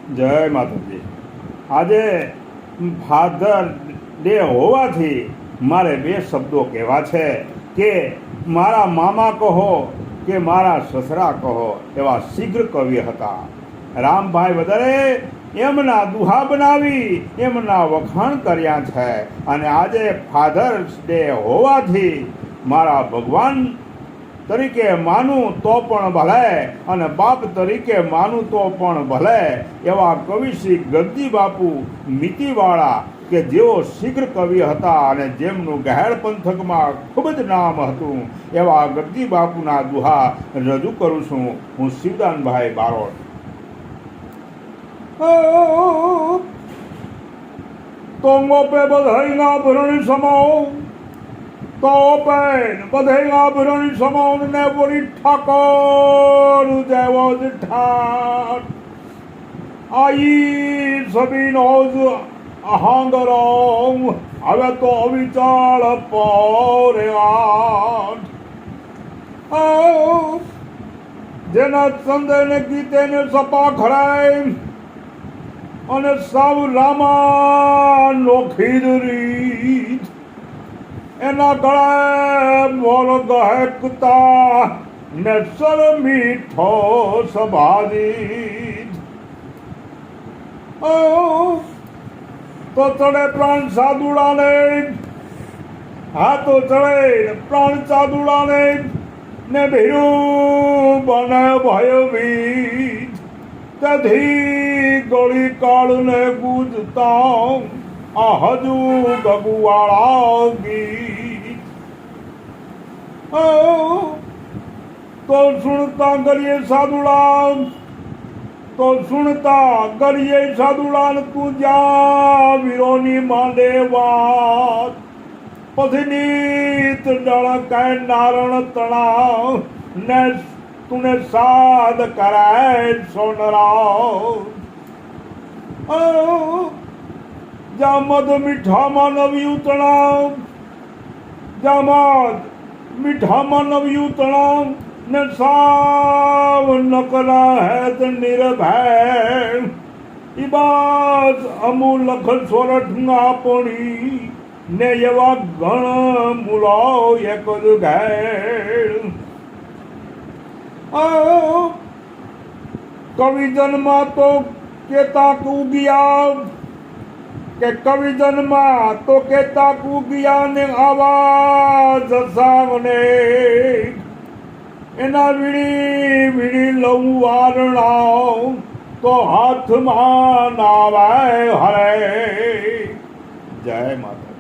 જય માતાજી। આજે ફાધર ડે હોવાથી મારે બે શબ્દો કહેવા છે કે મારા મામા કહો કે મારા સસરા કહો એવા શીઘ્ર કવિ હતા રામભાઈ વધારે એમના દુહા બનાવી એમના વખાણ કર્યા છે। અને આજે ફાધર્સ ડે હોવાથી મારા ભગવાન તરીકે માનું તો પણ ભલે અને બાપ તરીકે માનું તો પણ ભલે એવા કવિ શ્રી ગદ્દી બાપુ મિતિવાળા કે જેઓ શીઘ્ર કવિ હતા અને જેમનું ગહેડ પંથકમાં ખૂબ જ નામ હતું એવા ગદ્દી બાપુના દુહા રજૂ કરું છું હું શિવદાનભાઈ બારોટ। તો મોપે બધાઈના ભરણી સમાઓ તો પેન બધાઈના ભરણી સમાઓ ને બોલી ઠાકોર જેવો જ ઠાઠ આઈ સબીનો જ અહાંગરો હવે તો વિચાર પોરે આઠ જેના ચંદે ને ગીતે ને સપા ખરાય અને સાવ રામા નોખી રીત એના ગળે મોર ગહેકતા ને સર મીઠો સભાજીત તો ચડે પ્રાણ સાદુડાને હા તો ચડે પ્રાણ સાદુડાને ને ભીરું બને ભયભીત તેથી ગળી કાળને ગુજતા આ હજુ ગગુવાળા ગીત તો સુણતા ગરીએ સાદુડા તો સુણતા ગરીએ સાદુડા તું જા વીરોની માંડે વાત પછી નીત ડળકાય નારણ તણાવ ને તુને સાદ કરાય સોનરાવ જા મધ મીઠામાં નવ્યું તણાવ જા મધ મીઠામાં નવ્યું તણાવ ને સાવ નકરા હેત નિર્ભય ઈ બાદ અમૂલ લખન સોરઠ ના પડી ને એવા ગણ મુલાવ એક જ ઘેર કવિ જન્મા તો કેતા કુગિયા કે કવિ જન્મા તો કેતા કુગિયા ને આવાજ સામને એના વીણી વીણી લઉં વારણાવ તો હાથમાં નાવાય હરે। જય માતા।